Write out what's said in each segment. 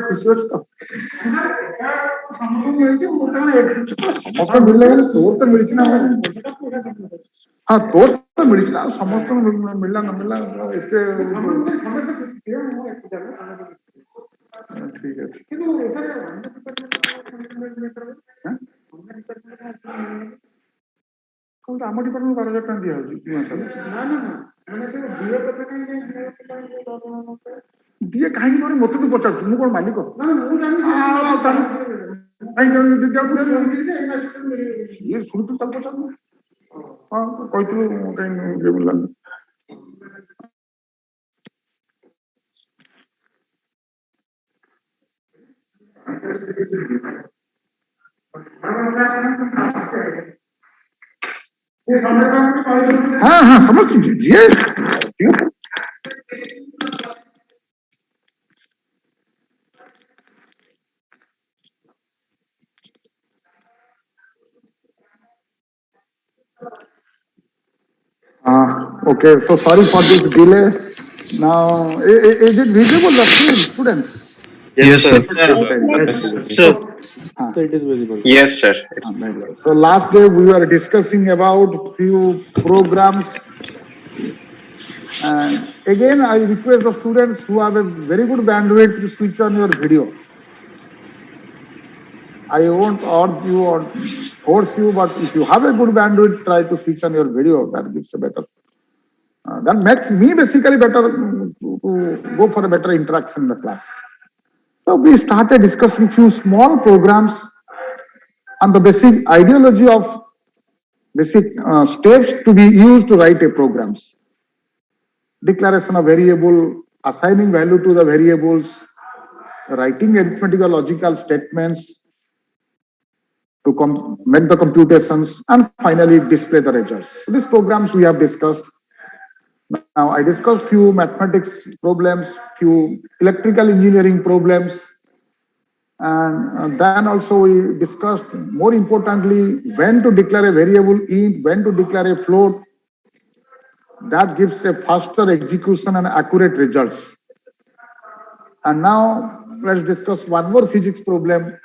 खुशी अच्छे तो मिलने तोर तो मिली ना हाँ तोर तो मिली ना समस्त मिलला न मिलला ठीक है कौन आम डिपार्टमेंट 12,000 टका दिया दिए कहीं मत तो पचार मु कौन मालिक ये शुणु पचार हाँ कही कहीं मिलला हाँ हाँ समझ ये okay, so sorry for this delay. Now, is it visible, the screen, students? Yes, sir. Sir. So it is visible. Yes, sir. So last day we were discussing about few programs, and again I request the students who have a very good bandwidth to switch on your video. I won't urge you or force you, but if you have a good bandwidth, try to switch on your video. That gives a better. That makes me basically better to go for a better interaction in the class. So we started discussing few small programs and the basic ideology of basic steps to be used to write a programs. Declaration of variable, assigning value to the variables, writing arithmetical logical statements to make the computations, and finally display the results. So these programs we have discussed. Now I discussed few mathematics problems, few electrical engineering problems, and then also we discussed more importantly when to declare a variable int, when to declare a float. That gives a faster execution and accurate results. And now let's discuss one more physics problem.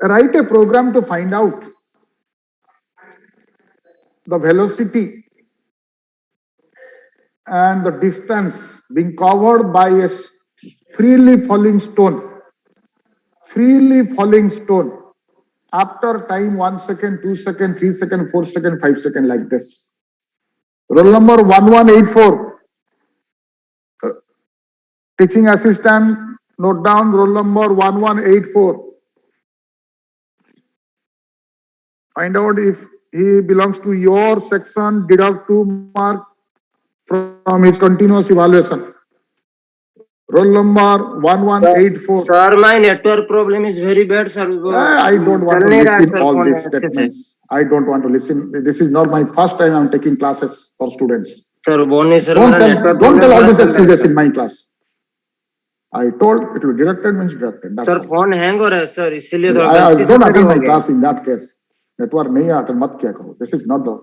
Write a program to find out the velocity and the distance being covered by a freely falling stone after time 1 second, 2 second, 3 second, 4 second, 5 second, like this. Roll number 1184. Teaching assistant, note down roll number 1184. Find out if he belongs to your section, deduct 2 marks from his continuous evaluation. Roll number 1184. Sir, my network problem is very bad, sir. I don't want to listen all these statements. I don't want to listen. This is not my first time I'm taking classes for students. Sir, don't tell all these excuses in my class. I told it will be directed means directed. That's sir all. Phone hang हो रहा है sir, इसीलिए थोड़ा I गलती से don't खड़ी attend हो my गया। class in that case. Network नहीं है attend मत किया करो. This is not the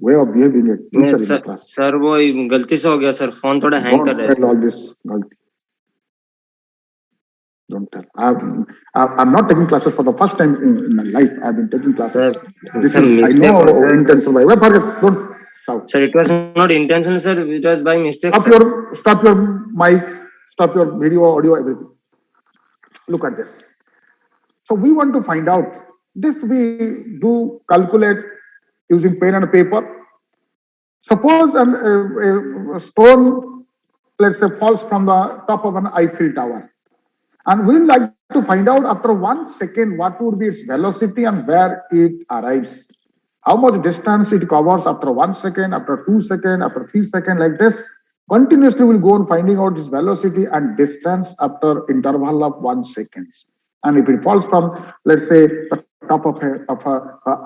way of behaving a मैं teacher in the class. Sir वो गलती से हो गया सर, फोन थोड़ा हैंग कर Don't रहा है। tell all this गलती. Don't tell. I'm not taking classes for the first time in my life. I've been taking classes. This sir, is, I know intention by. Well, forget. Don't shout. Sir, it was not intentional, sir. It was by mistake. Stop your mic. Stop your video, audio, everything. Look at this. So we want to find out. This we do calculate using pen and paper. Suppose a stone, let's say, falls from the top of an Eiffel Tower. And we like to find out after 1 second what would be its velocity and where it arrives. How much distance it covers after 1 second, after 2 seconds, after 3 seconds, like this. Continuously we'll go on finding out its velocity and distance after interval of 1 second. And if it falls from, let's say, the top of a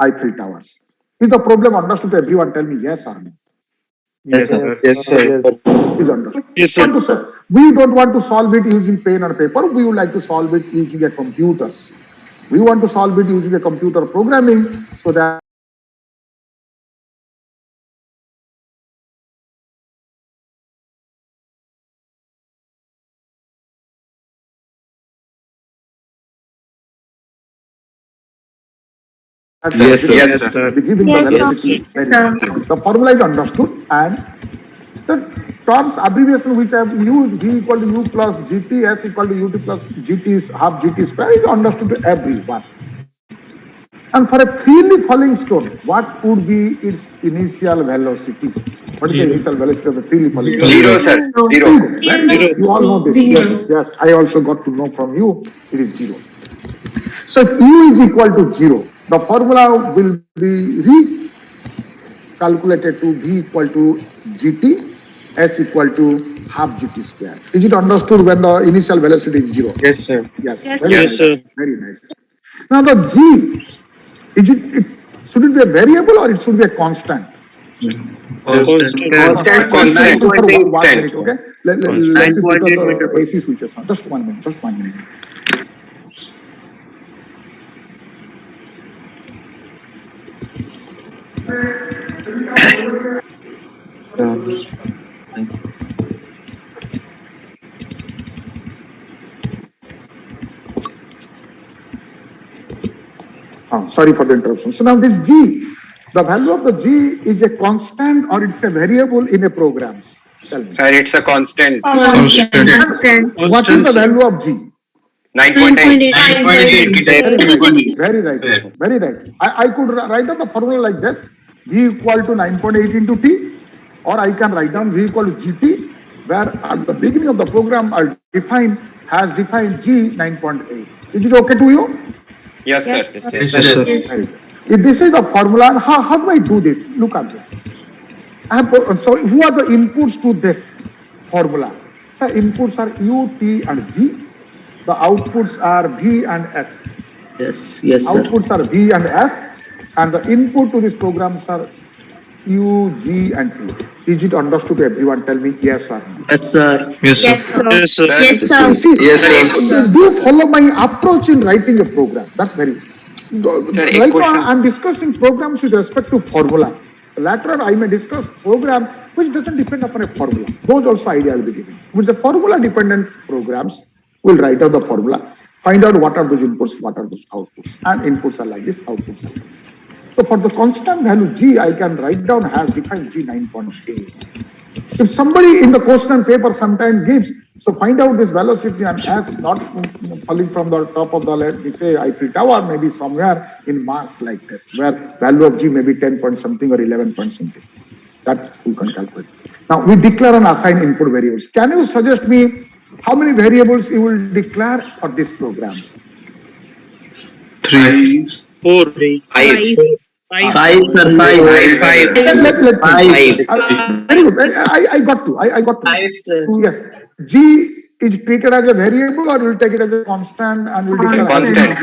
Eiffel Towers. Is the problem understood to everyone? Tell me yes or no. Yes, sir. Yes, sir. Is understood. Yes, sir. We don't want to solve it using pen or paper. We would like to solve it using a computers. We want to solve it using a computer programming so that Yes, sir. Yes, sir. we give him the velocity. The formula is understood and the terms abbreviation which I have used, v equal to u plus gt, s equal to ut plus gt is half gt square, is understood to everyone. And for a freely falling stone, what would be its initial velocity? What is the initial velocity of a freely falling stone? Zero, sir. Zero. Very nice. You all know this. Yes, yes. I also got to know from you. It is 0. So if u is equal to 0, the formula will be recalculated to v equal to gt, s equal to half gt square. Is it understood when the initial velocity is 0? Yes, sir. Yes. Yes, Very yes, nice. sir. Very nice. Now the g, should it be a variable or it should be a constant? Constant. For 1 minute, okay? Let's put 9.8 the meter. AC switches on. Just 1 minute. Just 1 minute. Sorry for the interruption. So now this G, the value of the G is a constant or it's a variable in a program? Tell me. Sir, it's a constant. Constant. What is the value of G? 9.8. 9.8. Very right. Very right. I could write down the formula like this. V equal to 9.8 into T, or I can write down V equal to GT, where at the beginning of the program has defined G 9.8. Is it okay to you? Yes, sir. Yes, sir. Right. If this is the formula, how do I do this? Look at this. So who are the inputs to this formula? So inputs are U, T and G. The outputs are V and S. Yes, sir. Outputs are V and S. And the input to these programs are U, G and T. Is it understood to everyone? Tell me yes or no. Yes, sir. Yes, sir. Yes, sir. Yes, sir. Yes, You sir. see, Yes, sir. do follow my approach in writing a program. That's very. Right now, question. I'm discussing programs with respect to formula. Later, I may discuss program which doesn't depend upon a formula. Those also idea will be given. With the formula-dependent programs, we'll write out the formula, find out what are those inputs, what are those outputs, and inputs are like this, outputs are like this. So for the constant value G, I can write down has defined G 9.8. If somebody in the question paper sometime gives, so find out this velocity and as not falling from the top of the, let me say, Eiffel Tower, maybe somewhere in Mars like this, where value of G may be 10 point something or 11 point something. That we can calculate. Now we declare and assign input variables. Can you suggest me how many variables you will declare for these programs? 3. 4. 5, sir. 5. Let very good. I got to. I got to. 5, sir. Yes. G is treated as a variable or we'll take it as a constant and we'll declare Constant.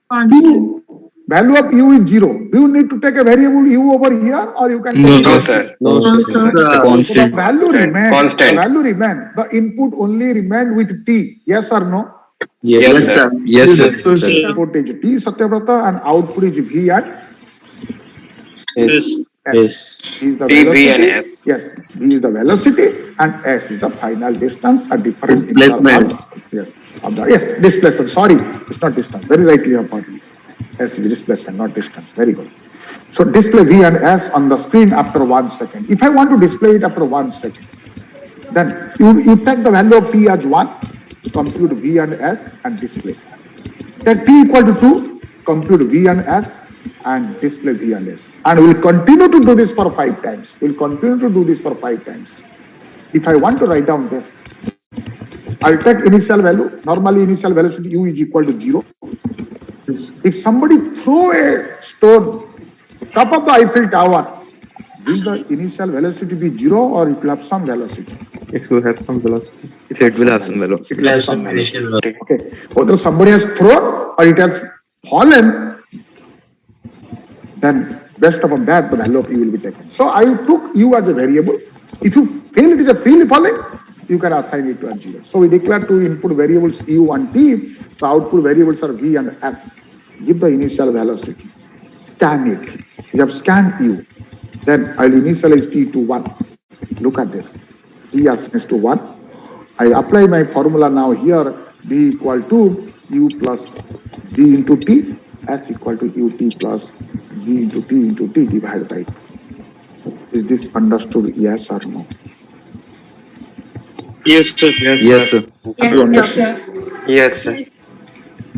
Constant. value of u is 0. Do you need to take a variable u over here, or you can take No, sir. No, sir. The So the constant. value remains. Constant. The value remains. The input only remained with t. Yes or no? Yes, Yes, sir. sir. Yes, sir. Input is t Satyavrata and output is v and Yes. s. Yes. V is the T, V velocity. and S. Yes, v is the velocity and s is the final distance at different Displacement. intervals. Yes, yes, displacement. Sorry, it's not distance. Very rightly you have got it. S is displacement, not distance. Very good. So display v and s on the screen after 1 second. If I want to display it after 1 second, then you take the value of t as 1, compute v and s and display. Take t equal to 2, compute v and s and display v and s. And we'll continue to do this for 5 times. We'll continue to do this for 5 times. If I want to write down this, I'll take initial value. Normally initial velocity u is equal to 0. If somebody throw a stone top of the Eiffel Tower, will the initial velocity be 0 or it will have some velocity? It will have some velocity. It will have some velocity. It will have some velocity. Okay. Whether somebody has thrown or it has fallen, then based upon that, the value of u will be taken. So I took u as a variable. If you feel it is a freely falling, you can assign it to a 0. So we declare two input variables u and t. The output variables are v and s. Give the initial velocity. Scan it. You have scanned u. Then I'll initialize t to 1. Look at this. T assigns to 1. I apply my formula now here. B equal to u plus d into t. S equal to ut plus v into t divided by 2. Is this understood? Yes or no? Yes, sir. Yes, sir. Yes, sir. Yes, sir.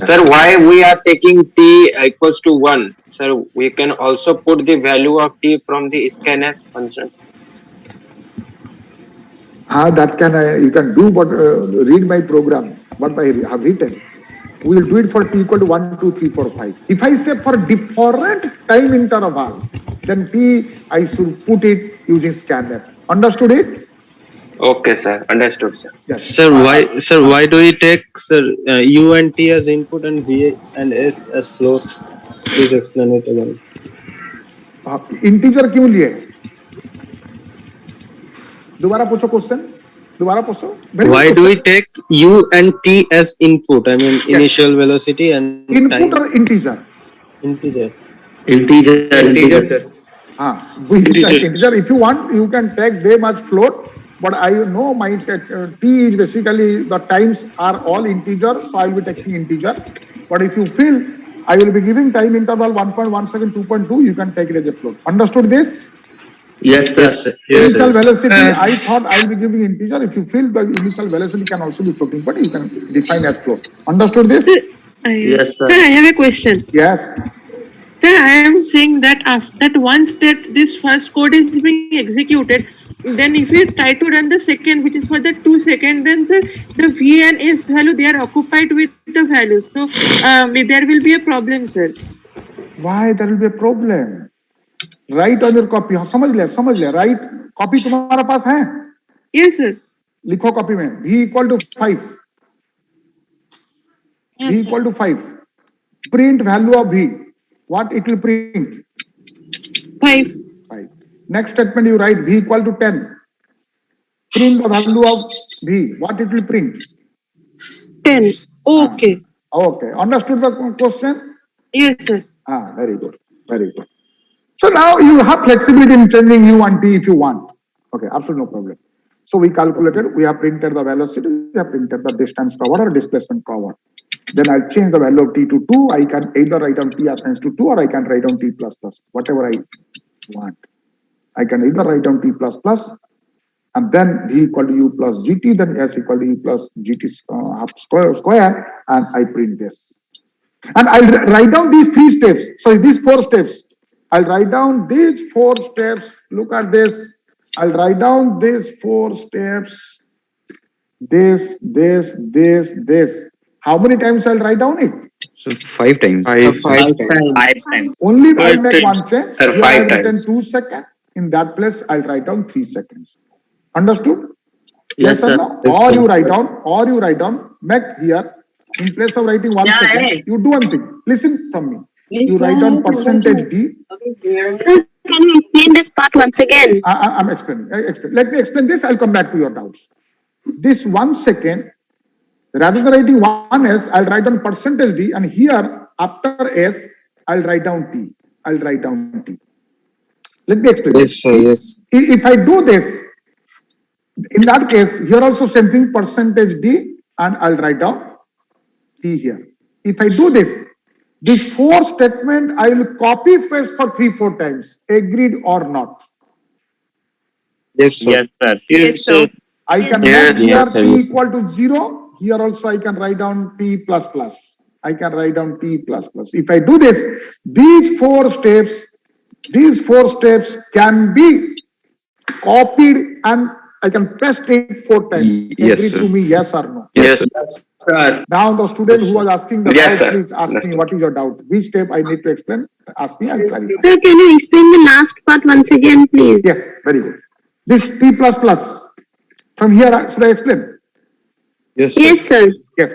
Sir, why we are taking t equals to 1? Sir, we can also put the value of t from the scanf function. That can you can do, but read my program, what I have written. We will do it for t equal to 1, 2, 3, 4, 5. If I say for different time interval, then t I should put it using scanf. Understood it? Okay, sir. Understood, sir. Yes. Sir, why do we take u and t as input and v and s as float? Please explain it again. Integer क्यों लिए? दोबारा पूछो question. दोबारा पूछो. Why do we take u and t as input? I mean, initial velocity and Input time. or integer? Integer. Integer. We take integer. If you want, you can take them as float. But I know my t is basically the times are all integer, so I will be taking integer. But if you feel I will be giving time interval 1.1 second, 2.2, you can take it as a float. Understood this? Yes, sir. Yes, sir. Yes, Initial sir. velocity, I thought I will be giving integer. If you feel the initial velocity can also be floating, but you can define as float. Understood this? Yes, sir. Sir, I have a question. Yes. Sir, I am saying that after once that this first code is being executed, then if we try to run the second, which is for the 2 seconds, then the V and S value, they are occupied with the values. So there will be a problem, sir. Why there will be a problem? Write on your copy. समझ ले. Write copy तुम्हारा पास है? Yes, sir. लिखो copy में. V equal to 5. Yes, V equal to 5. Print value of V. What it will print? 5. 5. Next statement you write V equal to 10. Print the value of V. What it will print? 10. Okay. Okay. Understood the question? Yes, sir. Very good. Very good. So now you have flexibility in changing U and T if you want. Okay, absolutely no problem. So we calculated, we have printed the velocity, we have printed the distance covered or displacement covered. Then I'll change the value of T to 2. I can either write down T assigns to 2 or I can write down T plus plus, whatever I want. I can either write down T plus plus and then V equal to U plus GT, then S equal to U plus GT half square, and I print this. And I'll write down these 3 steps. So these 4 steps. I'll write down these 4 steps. Look at this. I'll write down these 4 steps. This. How many times I'll write down it? So 5 times. 5 times. Only I'll 5 make times. one change. Sir, Here 5 I've written times. 2 seconds. In that place, I'll write down 3 seconds. Understood? Yes, or sir. no? Yes, Or sir. you write down, make here, in place of writing 1 second, you do one thing. Listen from me. you write down percentage D. Sir, can you explain this part once again? I'm explaining. Let me explain this. I'll come back to your doubts. This 1 second, rather than writing 1s, I'll write down percentage D, and here after S, I'll write down T. I'll write down T. Let me explain. Yes, sir. Yes. If I do this, in that case, here also same thing, percentage D, and I'll write down T here. If I do this 4 statement, I will copy paste for 3-4 times. Agreed or not? Yes, sir. Yes, sir. I can Yes, write here yes, sir, T yes, sir. equal to 0. Here also I can write down T plus plus. I can write down T plus plus. If I do this, these four steps can be copied and I can paste it 4 times. Yes, Agree sir. to me, yes or no? Yes, sir. Sir. Now the student who was asking the Yes, doubt, sir. please ask me what is your doubt. Which step I need to explain? Ask me, I'll clarify. Sir, can you explain the last part once again, please? Yes, very good. This T plus plus. From here, should I explain? Yes, sir. Yes, sir. Yes.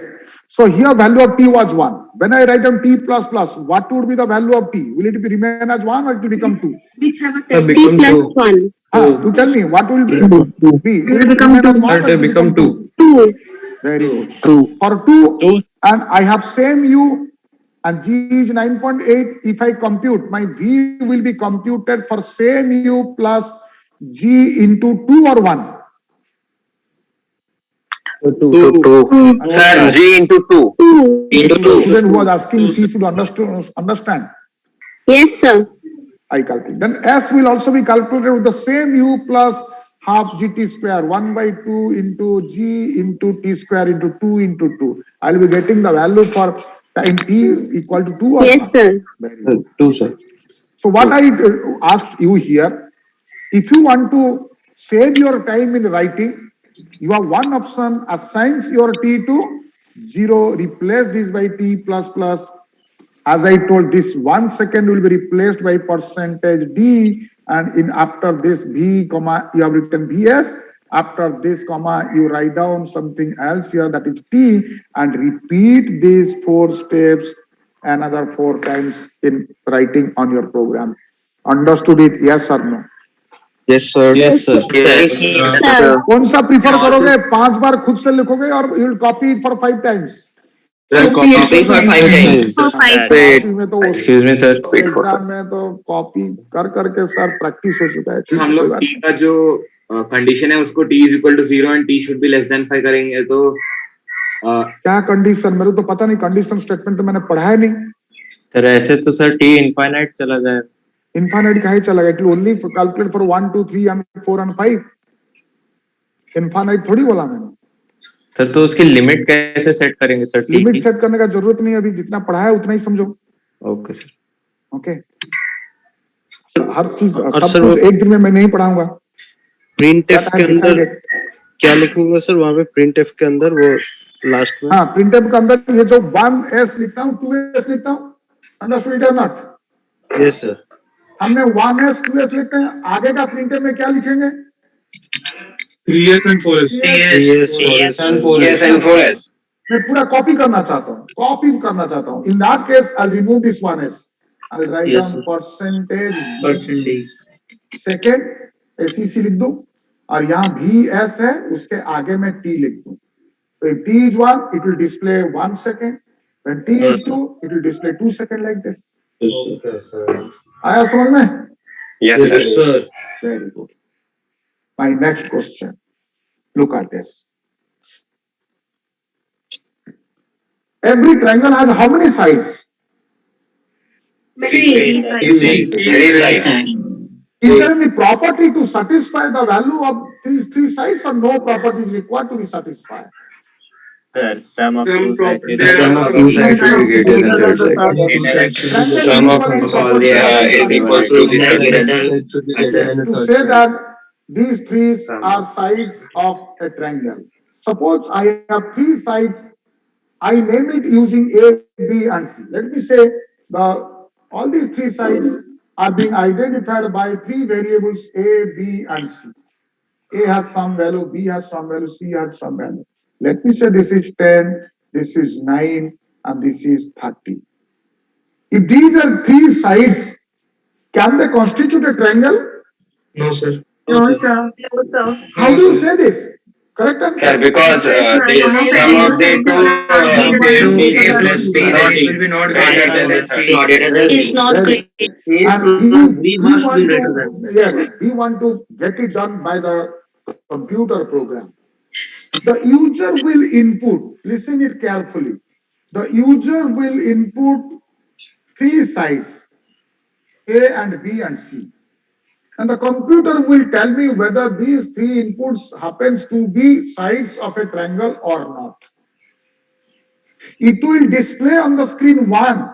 So here value of T was 1. When I write down T plus plus, what would be the value of T? Will it be remain as 1 or it will become 2? We have Sir, T become plus 2. 1. You tell me, what will be? Will it become remain as 2. 1 or it will become 2? 2. Very good. 2. For 2, and I have same U and G is 9.8. If I compute, my V will be computed for same U plus G into 2 or 1. 2. Sir, G into 2. 2. Into The 2. student who was asking C should understand. Yes, sir. I calculate. Then S will also be calculated with the same U plus half GT square, 1 by 2 into G into T square into 2 into 2. I'll be getting the value for time T equal to 2 or Yes, not? sir. Very good. 2, sir. So what I asked you here, if you want to save your time in writing, you have one option, assigns your T to 0, replace this by T plus plus. As I told, this 1 second will be replaced by percentage D, and in after this V comma, you have written VS. After this comma, you write down something else here, that is T, and repeat these 4 steps another 4 times in writing on your program. Understood it? Yes or no? Yes, sir. Yes, sir. Yes, Sir. कौन सा prefer करोगे? 5 बार खुद से लिखोगे और you will copy it for 5 times? Copy for 5 times. For 5 copy में तो Excuse me, sir. Exam में तो कॉपी कर करके सर प्रैक्टिस हो चुका है. ठीक हम है, कोई लोग बात टी का जो कंडीशन है उसको t is equal to 0 and t should be less than 5 करेंगे तो क्या कंडीशन? मेरे को तो पता नहीं, कंडीशन स्टेटमेंट तो मैंने पढ़ा है नहीं. सर ऐसे तो सर टी इनफाइनाइट चला जाए. इनफाइनाइट काहे चला गया? It will only calculate for 1 2 3 and 4 and 5. Infinite थोड़ी बोला मैंने. सर तो उसकी लिमिट कैसे सेट करेंगे सर? टी लिमिट की? सेट करने का जरूरत नहीं है, अभी जितना पढ़ा है उतना ही समझो. Okay sir. ओके. हर चीज सब सर कुछ वो- एक दिन में मैं नहीं पढ़ाऊंगा. प्रिंट एफ That के I अंदर decided. क्या लिखूंगा सर? वहां पे प्रिंट एफ के अंदर वो लास्ट में. हाँ, प्रिंटफ के अंदर ये जो 1s लिखता हूँ, 2s लिखता हूँ, अंडरस्टूड इट और नॉट? Yes sir. हमने 1s 2s लिखते हैं, आगे का प्रिंटफ में क्या लिखेंगे? 3S and 4S. Yes, Yes and 4S. मैं पूरा कॉपी करना चाहता हूँ. In that case I remove this 1s. I right Yes, down sir. Percentage second SEC लिख दूं, और यहाँ VS है, उसके आगे में T लिख दूं. So if T is 1, it will display 1 second. When T is 2, it will display 2 seconds like this. आया समझ में? Yes, sir. Very good. My next question. Look at this. Every triangle has how many sides? Three. Very right. Is there any property to satisfy the value of these 3 sides, or no property is required to be satisfied? Some property. The sum of two sides will be greater than third side. Sum of all is equals to the third side. To say that these 3 are sides of a triangle. Suppose I have 3 sides, I name it using A, B, and C. Let me say all these 3 sides are being identified by 3 variables A, B, and C. A has some value, B has some value, C has some value. Let me say this is 10, this is 9, and this is 30. If these are three sides, can they constitute a triangle? No, sir. No, sir. How do you say this? Correct answer. Sir, because the sum of the two A plus B, then it will be not greater than C. It's not Very- great. And we want to, yes, we want to get it done by the computer program. The user will input, listen it carefully. The user will input three sides, A and B and C. And the computer will tell me whether these three inputs happens to be sides of a triangle or not. It will display on the screen 1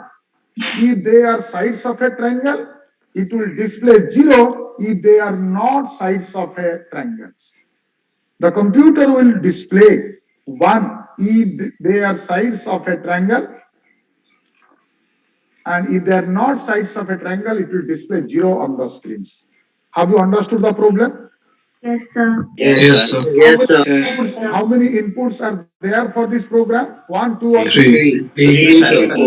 if they are sides of a triangle. It will display 0 if they are not sides of a triangle. The computer will display 1 if they are sides of a triangle, and if they are not sides of a triangle, it will display 0 on the screens. Have you understood the problem? Yes, sir. Yes, sir. How many inputs are there for this program? 1, 2, or 3? Three.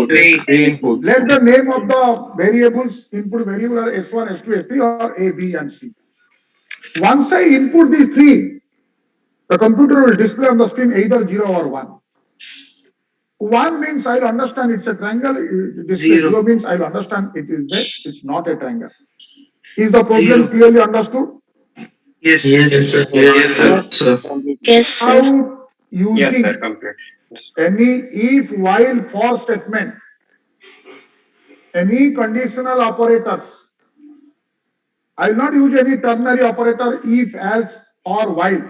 Three. Input. Let the name of the variables, input variable are S1, S2, S3 or A, B and C. Once I input these three, the computer will display on the screen either 0 or 1. 1 means I'll understand it's a triangle. Display 0 means I'll understand it's not a triangle. Is the problem clearly understood? Yes. Yes, sir. Yes, sir. Yes, sir. How Yes, using sir. Complete. any if, while, for statement, any conditional operators. I will not use any ternary operator, if, else, or while.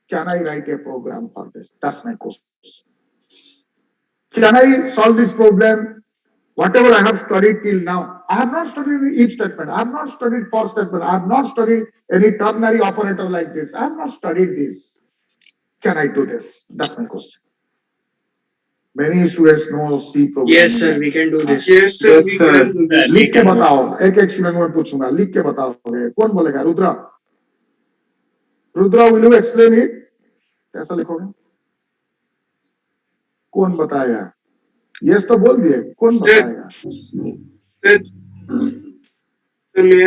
Can I write a program for this? That's my question. Can I solve this problem? Whatever I have studied till now, I have not studied if statement, I have not studied for statement, I have not studied any ternary operator like this. I have not studied this. Can I do this? That's my question. Many students know C programming. Yes, sir, we can do this. Yes, sir. We can do this. लिख के बताओ, एक student में पूछूंगा, लिख के बताओगे, कौन बोलेगा? Rudra, Rudra, will you explain it? कैसा लिखोगे? कौन बताएगा? यस तो बोल दिए, कौन बताएगा?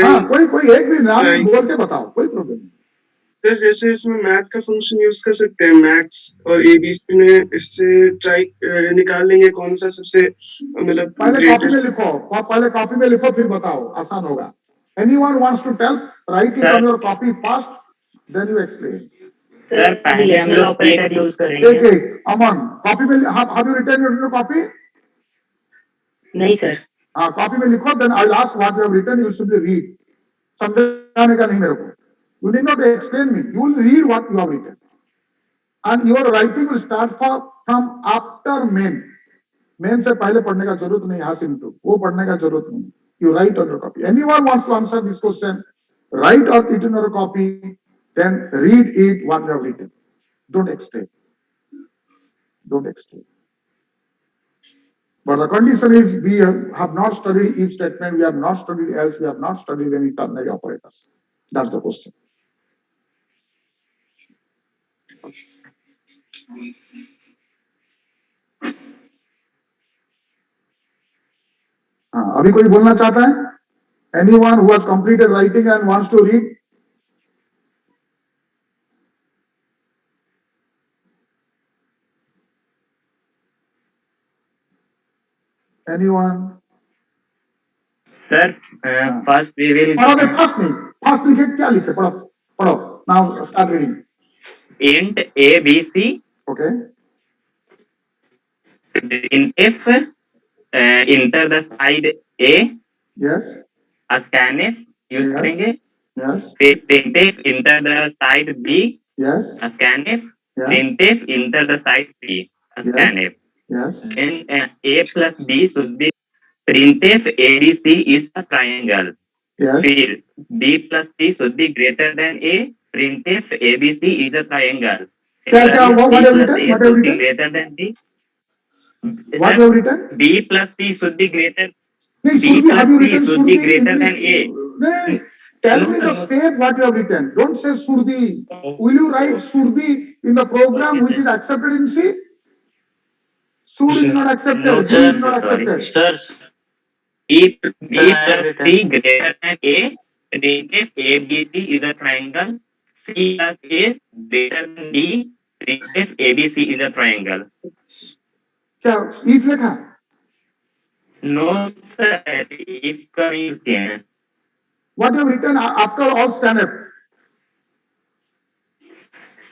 हाँ, कोई एक भी नाम बोल के बताओ, कोई प्रॉब्लम नहीं। सर, जैसे इसमें मैथ का फंक्शन यूज कर सकते हैं, मैथ्स और एबीसी में, इससे ट्राई निकाल लेंगे कौन सा सबसे मतलब पहले कॉपी में लिखो, फिर बताओ, आसान होगा। Anyone wants to tell? Write it on your copy first, then you explain. Sir पहले हम लोग ऑपरेटर यूज करेंगे। एक अमन, कॉपी में have you written your copy? नहीं सर। हाँ, कॉपी में लिखो, then I'll ask what you have written, you should read. समझाने का नहीं मेरे को। You need not explain me. You will read what you have written. And your writing will start from after main. Main से पहले पढ़ने का जरूरत नहीं, has into. वो पढ़ने का जरूरत नहीं. You write on your copy. Anyone wants to answer this question, write on it in your copy, then read it what you have written. Don't explain. Don't explain. But the condition is we have not studied if statement, we have not studied else, we have not studied any ternary operators. That's the question. अभी कोई बोलना चाहता है? Anyone who has completed writing and wants to read? Anyone? Sir first we will पढ़ो, first नहीं, first लिखे क्या लिखे? पढ़ो पढ़ो, now start reading. int a b c okay, if enter the side a yes scanf use Yes. करेंगे। Yes फिर printf enter the side b yes scanf yes printf enter the side c scanf yes then a plus b should be printf abc is a triangle yes फिर b plus c should be greater than a printf abc is a triangle क्या what have you written? a What have should you be written? greater than b What you have written? b plus c should be greater नहीं, B should be, plus have you C written should should be be greater in than this? A. No, tell No, me the no. step what you have written. Don't say should be. Will you write should be in the program Okay, which sir. is accepted in C? Should is not accepted. No, B sir. is not Sorry. accepted. Sir, If B plus C greater than A, printf ABC is a triangle. C plus A greater than B, printf ABC is a triangle. क्या if लिखा है? No, sir. If का use किए हैं. What you have written after all scanf?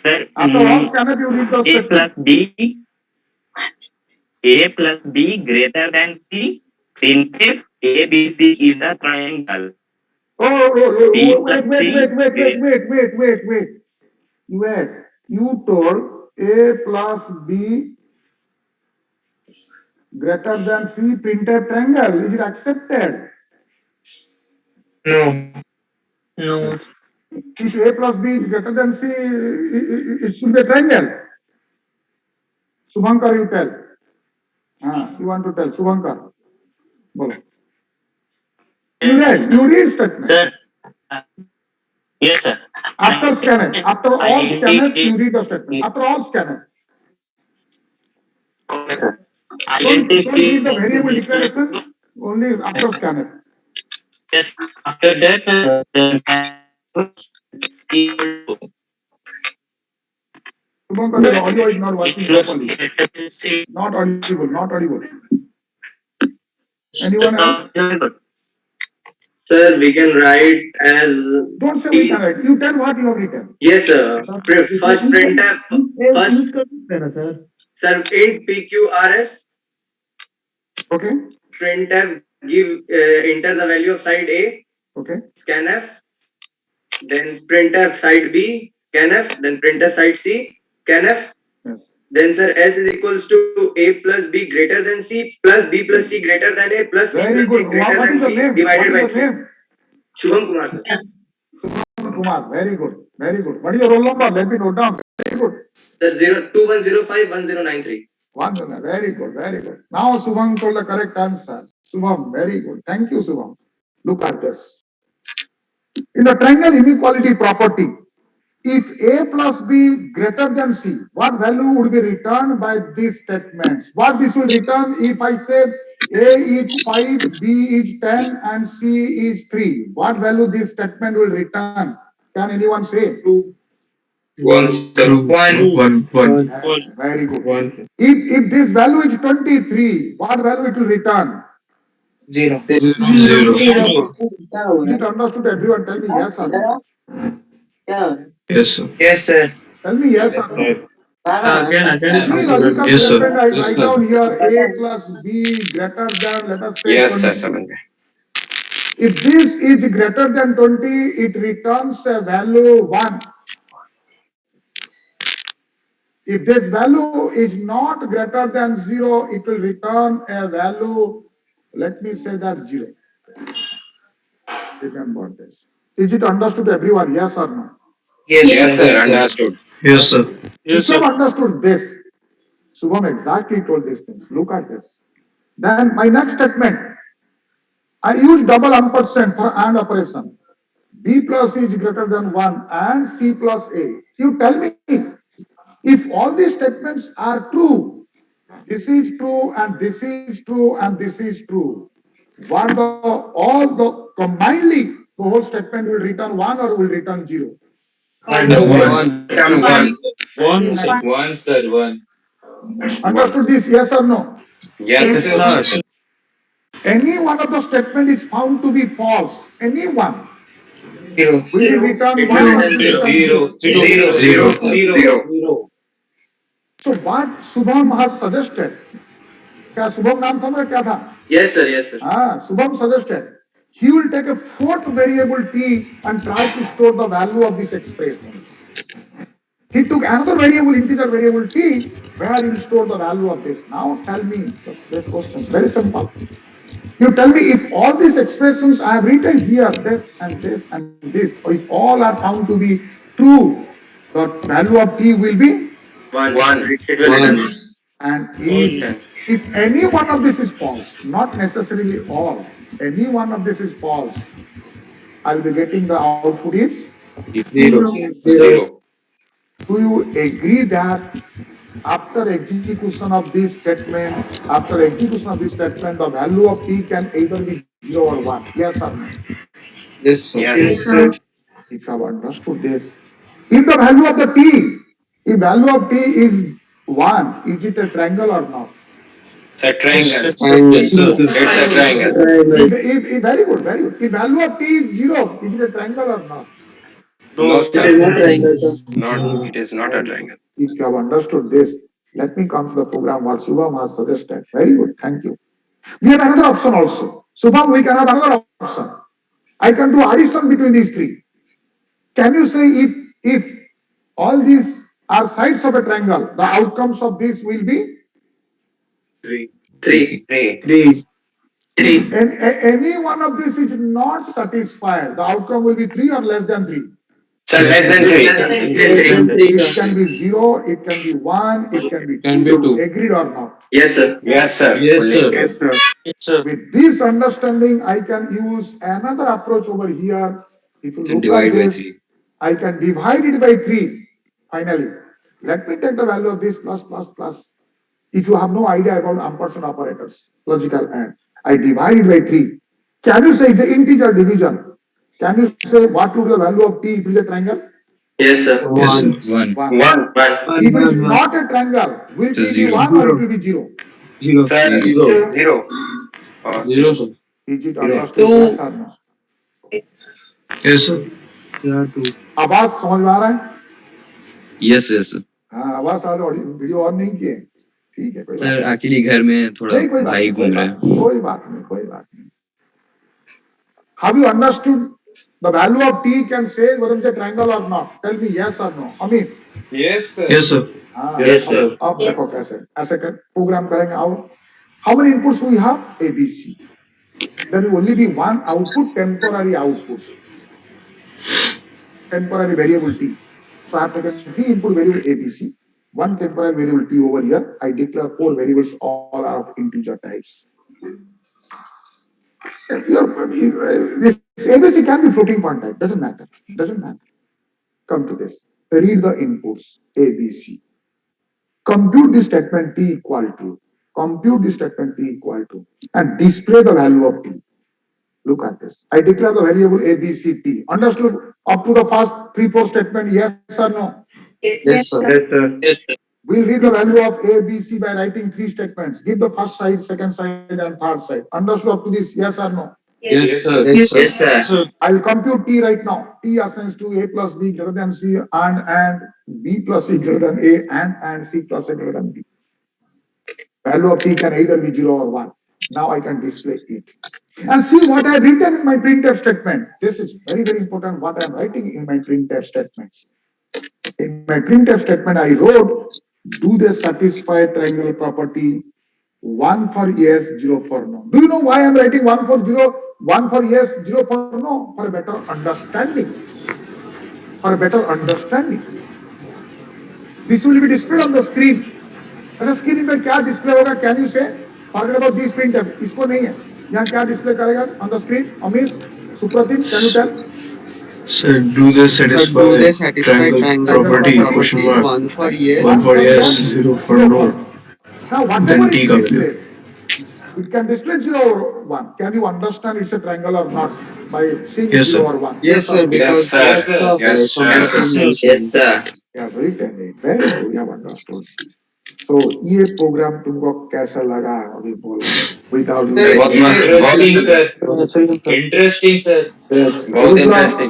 Sir, After all scanf, you read the A statement. plus B, A plus B greater than C, printf ABC is a triangle. Oh, B wait. plus C. Wait. You told A plus B greater than C printf triangle. Is it accepted? No. No. If A plus B is greater than C, it should be a triangle. Subhankar, you tell. You want to tell. Subhankar. Bolo. You read statement. Sir. Yes, sir. After scanf, after all scanf, you read the statement. After all scanf. Don't read the variable declaration, only after scanf. Yes. After that, Subhankar, the audio is not working properly. Not audible. Anyone else? Sir, we can write as. Don't say we can write. You tell what you have written. Yes, sir. First printf. Sir, int PQRS. Okay. Printf give enter the value of side A. Okay. Scanf. Then printf side B. Scanf. Then printf side C. Scanf. Yes. Then sir, S is equals to A plus B greater than C plus B plus C greater than A plus C Very plus C good. greater What is than your name? B divided by What is 3. your name? Shubham Kumar, sir. Kumar. Very good. What is your roll number? Let me note down. Very good. Sir, 21051093. Very good. Now Subham told the correct answer. Subham, very good. Thank you, Subham. Look at this. In the triangle inequality property, if A plus B greater than C, what value would be returned by these statements? What this will return if I say A is 5, B is 10, and C is 3? What value this statement will return? Can anyone say? 2. 1. Very good. If this value is 23, what value it will return? 0. Is it understood? Everyone tell me yes or no? Yes, sir. Yes, sir. Tell me yes or no. Any logical Yes, sir. statement I write down here, A plus B greater than, let us say, Yes, sir. 20. If this is greater than 20, it returns a value 1. If this value is not greater than 0, it will return a value, let me say that 0. Remember this. Is it understood, everyone? Yes or no? Yes, sir. Understood. Yes, sir. If you have understood this, Subham exactly told these things. Look at this. Then my next statement, I use double ampersand for AND operation. B plus C is greater than 1 and C plus A. You tell me, if all these statements are true, this is true and this is true and this is true, what all the combinedly, the whole statement will return 1 or will return 0? One, sir. One. Understood this, yes or no? Yes, sir. Any one of the statement is found to be false. Any one. 0. Will it return It 1 will or return will it return 0. So what Subham has suggested, क्या शुभम नाम था मेरा क्या था? Yes, sir. Yes, sir. Subham suggested he will take a fourth variable t and try to store the value of these expressions. He took another variable, integer variable t, where he will store the value of this. Now tell me this question. Very simple. You tell me if all these expressions I have written here, this and this and this, or if all are found to be true, the value of t will be 1. It will return. and if any one of this is false, not necessarily all, any one of this is false, I will be getting the output is 0. Do you agree that after execution of these statements, the value of t can either be 0 or 1? Yes or no? Yes, sir. Yes. sir. If you have understood this, if the value of the t, if value of t is 1, is it a triangle or not? It's a triangle. Triangle. It's a triangle. If very good, very good. If value of t is 0, is it a triangle or not? No, It sir. is not triangle, sir. Not. It is not a triangle. If you have understood this, let me come to the program what Shubham has suggested. Very good, thank you. We have another option also. Shubham, we can have another option. I can do addition between these three. Can you say if all these are sides of a triangle, the outcomes of this will be? Three. Three. And any one of these is not satisfied, the outcome will be 3 or less than 3. Sir, less than 3. Less than three. It can be 0, it can be 1, it can be 2. Agreed or not? Yes, sir. Yes, sir. Yes, sir. With this understanding, I can use another approach over here. If you look Divide at by this, 3. I can divide it by 3. Finally, let me take the value of this plus plus plus. If you have no idea about ampersand operators, logical and, I divide it by 3. Can you say it's an integer division? Can you say what would be the value of t if it is a triangle? Yes, sir. Yes, sir. 1. 1. One. If it is not a triangle, will So it be zero. 1 or it will be 0? Sir, Zero. 0. Is it understood? Yes or no? Yes, sir. आवाज समझ में आ रहा है? Yes, yes, sir. हाँ, आवाज आ रही, video on नहीं किए, ठीक है, कोई बात सर एक्चुअली घर में थोड़ा नहीं, कोई बात भाई नहीं, घूम रहे हैं. कोई बात नहीं, कोई बात नहीं. Have you understood the value of t can say whether it's a triangle or not? Tell me yes or no. Amis? Yes, sir. Yes, sir. हाँ, Yes, sir. अब देखो कैसे ऐसे प्रोग्राम करेंगे. और how many inputs we have? A, B, C. There will only be one output, temporary output, temporary variable t. So I have taken 3 input variable A, B, C, 1 temporary variable t over here. I declare 4 variables, all are of integer types. This ABC can be floating point type, doesn't matter. Come to this. Read the inputs A, B, C. Compute the statement t equal to. And display the value of t. Look at this. I declare the variable A, B, C, T. Understood up to the first 3-4 statement, yes or no? Yes, sir. We'll read the value of A, B, C by writing 3 statements. Give the first side, second side, and third side. Understood up to this, yes or no? Yes, sir. Yes, sir. I'll compute T right now. T assigns to A plus B greater than C and B plus C greater than A and C plus A greater than B. Value of T can either be 0 or 1. Now I can display it. And see what I have written in my printf statement. This is very, very important what I am writing in my printf statements. In my printf statement, I wrote, do they satisfy triangle property? 1 for yes, 0 for no. Do you know why I am writing 1 for 0, 1 for yes, 0 for no? For a better understanding. This will be displayed on the screen. अच्छा screen पे क्या display होगा? Can you say forget about this printf, इसको नहीं है. यहाँ क्या display करेगा on the screen? Amish, Supratik, can you tell? Sir, do they satisfy triangle property? Question mark. 1 for yes. 1 for yes, 0 for no. Now whatever Then it T का value. displays, it can display 0 or 1. Can you understand it's a triangle or not by seeing Yes, 0 sir. or 1? Yes, sir. Because Yes, sir. Yes, sir. Yes, sir. Yeah, very good. You have understood. So ये programme तुमको कैसा लगा अभी बोलो? Without Sir, बहुत interesting sir. yes, बहुत interesting.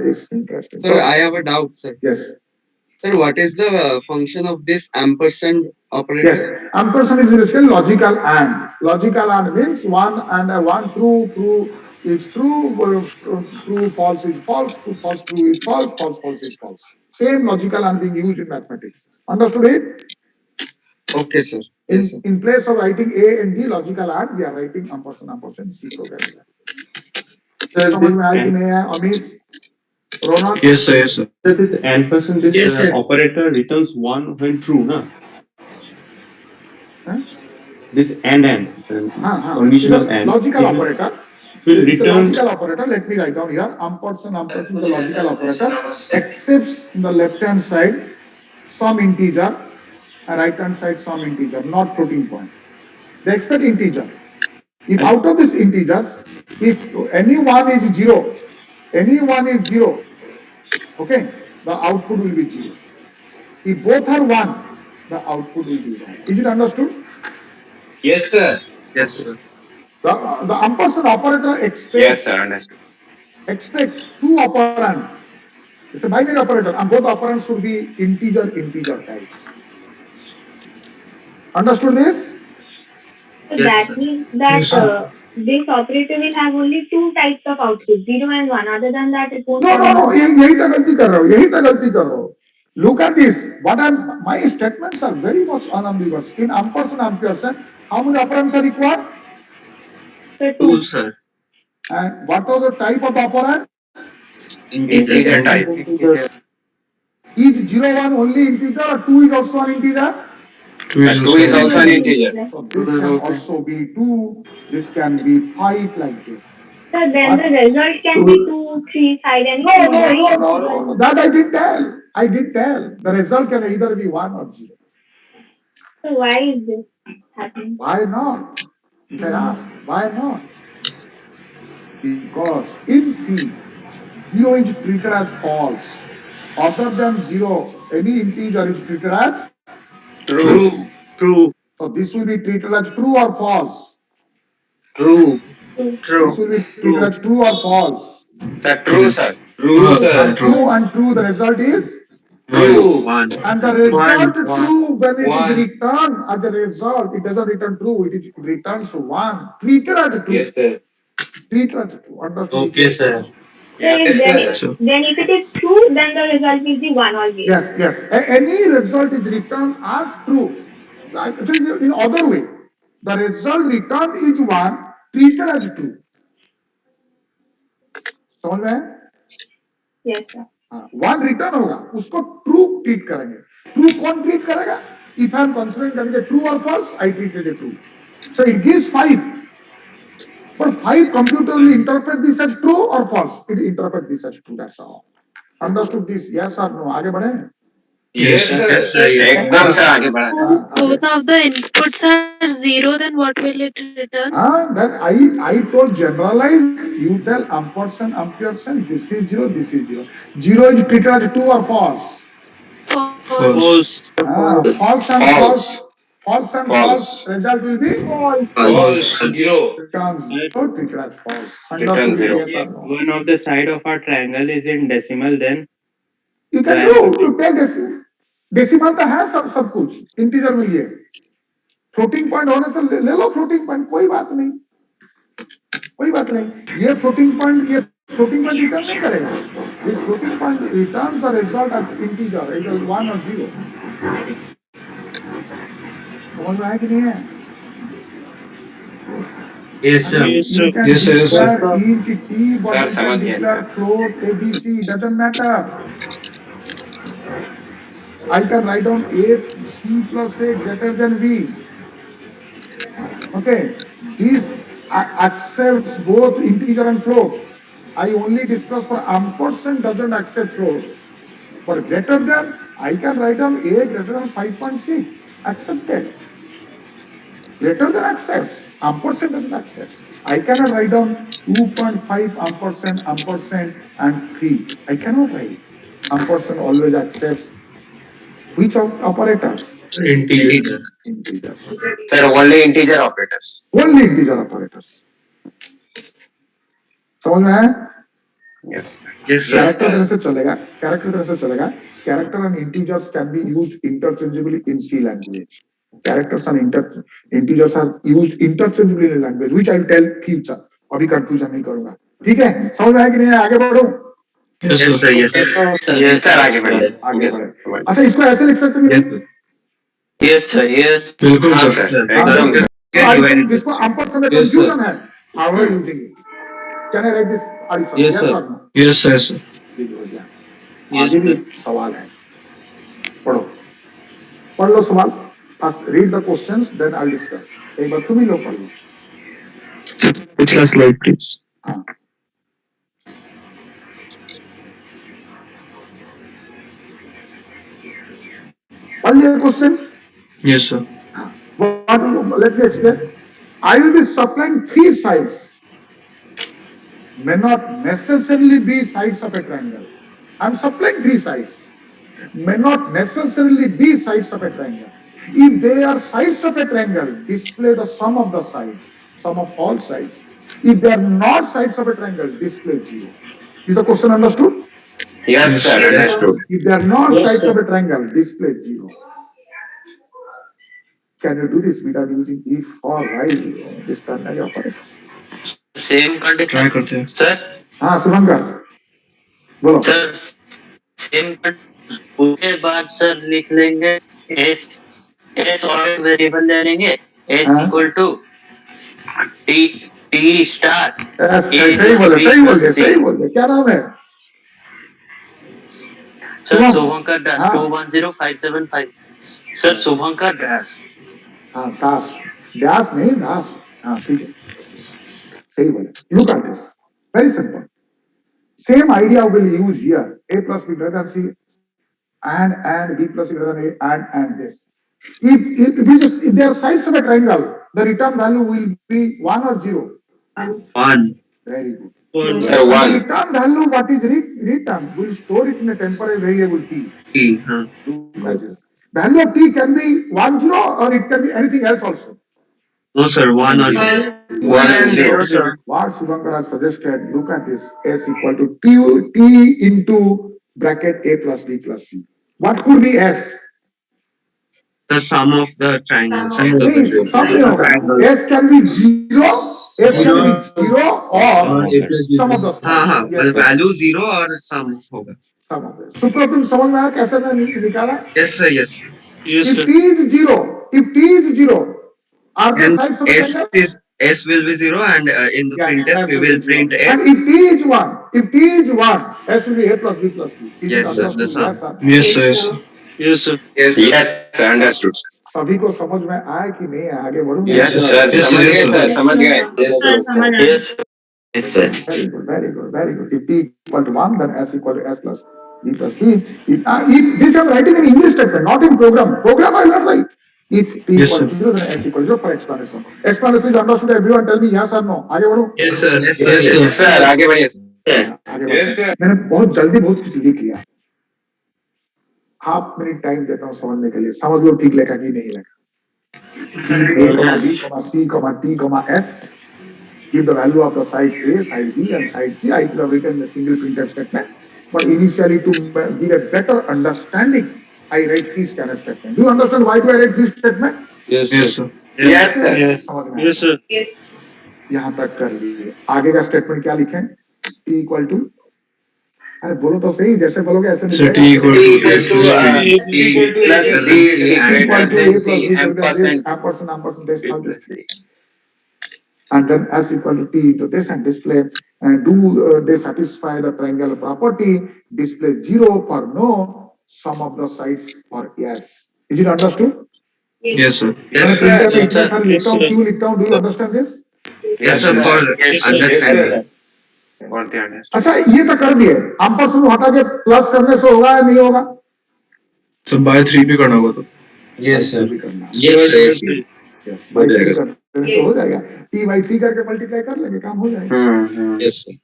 It's interesting. sir, I have a doubt, sir. Yes. Sir, what is the function of this ampersand operator? Yes, ampersand is basically logical and. Logical and means one and one true is true, true false is false, true is false, false is false. Same logical and being used in mathematics. Understood it? Okay, sir. Yes, sir. In place of writing A and D logical and, we are writing ampersand C programming. समझ में आया कि नहीं आया? Amit, Ronak? Yes, sir. Yes, sir. So this ampersand, this Yes, sir. operator returns 1 when true, na? Huh? This and conditional It's a and logical it operator. will It's a return. logical operator. Let me write down here. Ampersand is a logical operator. Accepts in the left hand side some integer, and right hand side some integer, not floating point. They expect integer. If out of these integers, If any one is zero, okay, the output will be zero. If both are one, the output will be one. Is it understood? Yes, sir. Yes, sir. The ampersand operator Yes, sir. Understood. expects two operand. It's a binary operator, and both operands should be integer types. Understood this? So Yes, that sir. means that Yes, sir. this operator will have only two types of output, 0 and 1. Other than that, it won't No, have no, no. any. यही तो गलती कर रहे हो, यही तो गलती कर रहे हो. Look at this. My statements are very much unambiguous. In ampersand, how many operands are required? So Two, sir. And what are the type of operand? Integer. Integer type. Is 0, 1 only integer or 2 is also an integer? 2 is 2 is also an integer. So this can also be 2, this can be 5 like this. So then the result can be 2, 3, 5, and No. That I didn't tell. The result can either be 1 or 0. So why is this happening? Why not? They ask, why not? Because in C, 0 is treated as false. Other than 0, any integer is treated as True. So this will be treated as true or false? True. This will be treated as true or false? Sir, true, sir. True, sir. True and true, the result is? True. 1. And the result true when it is One. returned as a result, it doesn't return true, it returns 1. Treated as true. Yes, sir. Treated as true. Understood? Okay, sir. Yes, sir. Then if it is true, then the result will be 1 always. Yes. Any result is returned as true. Actually, in other way, the result returned is 1, treated as true. समझ में है? Yes, sir. 1 return होगा, उसको true treat करेंगे. True कौन treat करेगा? If I am considering that is a true or false, I treat it as true. So it gives 5. But 5 computer will interpret this as true or false. It interpret this as true. That's all. Understood this? Yes or no? आगे बढ़े? Yes, sir. Yes, sir. एकदम से आगे बढ़ा. Both of the inputs are 0, then what will it return? Then I told generalize, you tell ampersand, this is 0, this is 0. 0 is treated as true or false? False. False and false. Result will be False. 0. returns 0, treated as false. Return Understood? 0. Yes or no? One of the side of our triangle is in decimal, then You can do, you take decimal तो है सब कुछ integer में ये floating point होने से ले लो floating point कोई बात नहीं ये फ्लोटिंग पॉइंट रिटर्न नहीं करेगा this floating point return the result as integer इधर 1 और 0 समझ में आया कि नहीं है Yes, sir. You can Yes, sir. Yes, sir. declare int t but Sir, you can समझ गया, declare sir. float abc doesn't matter I can write down a c plus a greater than b. Okay, this accepts both integer and float. I only discuss for ampersand doesn't accept float. For greater than, I can write down a greater than 5.6. Accepted. Greater than accepts. Ampersand doesn't accept. I cannot write down 2.5 ampersand and 3. I cannot write. Ampersand always accepts. Which of operators? Integer. Integers. Sir, only integer operators. Only integer operators. समझ में है? Yes. Yes, sir. Character तरह से चलेगा. Character and integers can be used interchangeably in C language. Characters and integers are used interchangeably in language, which I'll tell future. अभी confusion नहीं करूँगा. ठीक है? समझ में है कि नहीं है? आगे बढ़ो. Yes, sir. Yes, sir. Yes, sir. आगे बढ़े. आगे बढ़े. अच्छा इसको ऐसे लिख सकते हैं? Yes, sir. Yes. बिल्कुल हाँ, सर. sir. एकदम. जिसको ampersand में Yes, sir. confusion है, how are you using it? Can I write this? Addition? Yes, sir. or no? Yes, sir. Yes, sir. ठीक हो गया. आगे भी सवाल है. पढ़ लो सवाल. Read the questions, then I'll discuss. एक बार तुम ही लोग पढ़ लो. Which last slide, please? हाँ. पढ़ लिया question? Yes, sir. Let me explain. I will be supplying 3 sides. may not necessarily be sides of a triangle. I'm supplying three sides. May not necessarily be sides of a triangle. If they are sides of a triangle, display the sum of the sides, sum of all sides. If they are not sides of a triangle, display 0. Is the question understood? Yes, sir. Understood. If they are not sides of a triangle, display 0. Can you do this without using if or while this ternary operators? Same condition try करते हैं sir हाँ शुभंकर बोलो. Sir same उसके बाद sir लिख लेंगे S S और variable ले लेंगे एस हाँ. Equal to T T star सही बोले क्या नाम है? सर शुभम. शुभंकर दास हाँ. 210575 सर शुभंकर दास हाँ दास दास नहीं दास. हाँ ठीक है सही बोले. Look at this, very simple. Same idea will use here. A plus b greater than c and b plus c greater than a and this. If they are sides of a triangle, the return value will be 1 or 0. 1 Very good. Sir, The 1. return value, what is return? We'll store it in a temporary variable t. T हाँ Look at this. Value of t can be 1, 0 or it can be anything else also. no sir 1 or 0 1 and 0, sir. What Shubhankar has suggested, look at this, s equal to t into bracket a plus b plus c. What could be s? the sum of the triangle sides of the See, something of that. S can be 0, s can be 0 or sum of the हाँ हाँ yes, sir. value 0 और sum होगा Sum of it. Supratim समझ में आया कैसे मैंने निकाला? yes sir yes If t is 0, are the and sides of the s triangle? is s will be 0 and in the Yes, printf S we will will be print 0. s And if t is 1, s will be a plus b plus c. Is it yes sir the understood? sum Yes, sir. yes sir Yes, sir. Understood. सभी को समझ में आया कि नहीं आया? आगे बढ़ूं? Yes, sir. Yes, समझ yes, गए, sir. sir. समझ गए. yes sir yes sir Very good, very good, very good. If t equal to 1, then s equal to s plus b plus c. If this I'm writing in English statement, not in program. Program I will not write. If t Yes, equal to 0, then s equal to 0 for explanation. Explanation is understood. Everyone tell me yes or no. आगे बढ़ूं? Yes, sir. yes sir Yes, sir. आगे बढ़िए. आगे बढ़ूं. Yes, sir. मैंने बहुत जल्दी बहुत कुछ लिख लिया. हाफ मिनट टाइम देता हूँ समझने के लिए. समझ लो ठीक लगा कि नहीं लगा. A, B, C, T, S. Give the value of the sides A, side B, and side C. I could have written a single printf statement, but initially to give a better understanding, I write three scanf statement. Do you understand why do I write three statement? yes sir Yes, sir. समझ में आया? sir यहाँ तक कर लीजिए. आगे का statement क्या लिखें? T equal to, अरे बोलो तो सही, जैसे बोलोगे ऐसे so t equal T to equal to c C plus D equal to greater A than plus C B greater than this, ampersand. ampersand this, how this. And then s equal to t into this and display, and do they satisfy the triangle property? Display 0 for no, sum of the sides for yes. Is it understood? yes sir मैं yes sir printer में इतने सारे लिखता हूँ, क्यों लिखता हूँ? Do you understand this? yes sir for understanding और ध्यान है. अच्छा ये तो कर दिए, ampersand हटा के प्लस करने से होगा या नहीं होगा? so by 3 भी करना होगा तो Yes sir. yes sir Yes, by 3 करने से हो जाएगा. T by 3 करके मल्टीप्लाई कर लेंगे, काम हो जाएगा. yes sir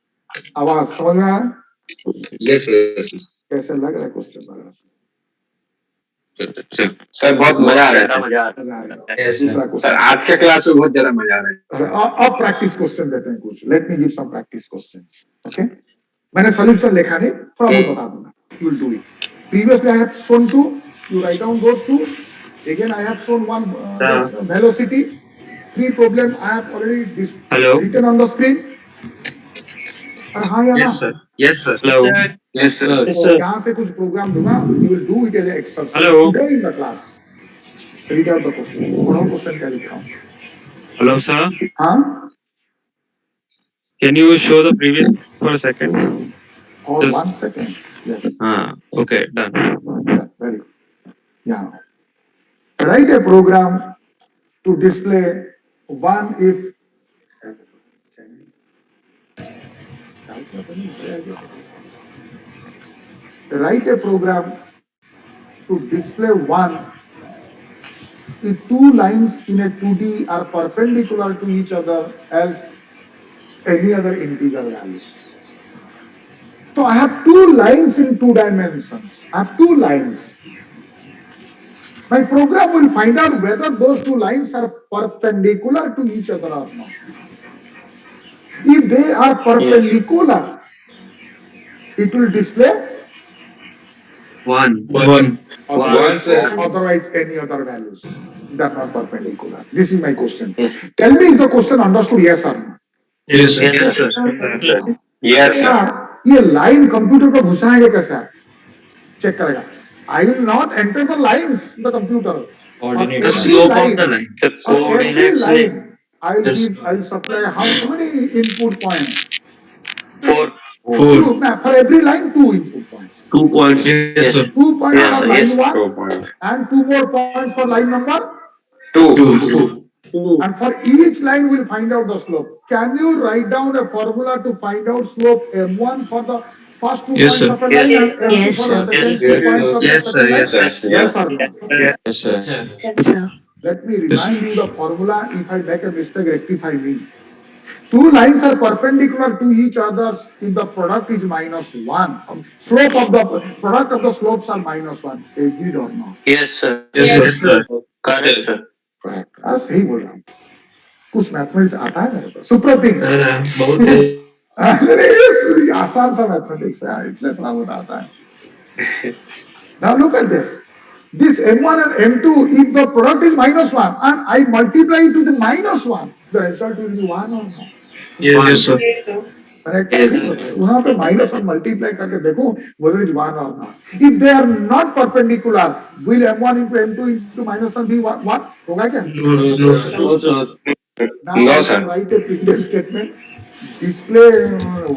आवाज समझ में आया? yes sir कैसे लग रहा है क्वेश्चन वगैरह? सर बहुत मजा आ रहा है. मजा आ रहा है. दूसरा सर क्वेश्चन. आज के क्लास में बहुत ज्यादा मजा आ रहा है. अब प्रैक्टिस क्वेश्चन देते हैं कुछ. Let me give some practice questions. Okay, मैंने सॉल्यूशन लिखा नहीं, थोड़ा बहुत बता दूंगा. You will do it. Previously I have shown 2, you write down those 2. Again I have shown one velocity. 3 problem I have already written on the screen. और हाँ या ना? yes sir yes sir yes sir यहाँ से कुछ programme दूंगा. You will do it as an exercise today in the class. Read out the question. पढ़ो question क्या लिखा हूँ. Hello, sir. हाँ? Can you show the previous for a second? Or Just- 1 second. Yes. Okay, done. Yeah, very good. Yeah. Write a program to display one if write a program to display one if two lines in a 2D are perpendicular to each other, else any other integer values. So I have two lines in 2 dimensions. I have two lines. My program will find out whether those two lines are perpendicular to each other or not. If they are perpendicular, it will display One. otherwise any other values that are not perpendicular. This is my question. Tell me, is the question understood? Yes or no? Yes, sir. Yes, sir. ये line computer को घुसाएंगे कैसे? Check करेगा. I will not enter the lines in the computer. The slope of the line. The coordinates. I will supply how many input points? 4. Four. For every line, 2 input points. 2 points. Yes, sir. 2 points Yes, for yes. line 1 2 points. and 2 more points for line number 2. and for each line we'll find out the slope. Can you write down a formula to find out slope M1 for the first 2 Yes, points sir. of a line Yes, and M2 yes, for the sir. second Yes, 2 points of the Yes, sir. second line? Yes, sir. Yes or no? Yes, sir. Yes, sir. Let me remind you the formula. If I make a mistake, rectify me. 2 lines are perpendicular to each other if the product is -1. Slope of the product of the slopes are -1. Agreed or not? Yes, sir. Yes, sir. Correct, sir. Correct. सही बोल रहा हूँ. कुछ mathematics आता है मेरे को. सुप्रतीक. बहुत अरे ये आसान सा मैथमेटिक्स है, इसलिए थोड़ा बहुत आता है. Now look at this. This M1 and M2, if the product is -1 and I multiply it with -1, the result will be 1 or not? Yes, sir. Correct? वहाँ पे -1 multiply करके देखो whether it is 1 or not. If they are not perpendicular, will M1 into M2 into -1 be 1? होगा क्या? No, sir. Now No, I sir. can write a printed statement. Display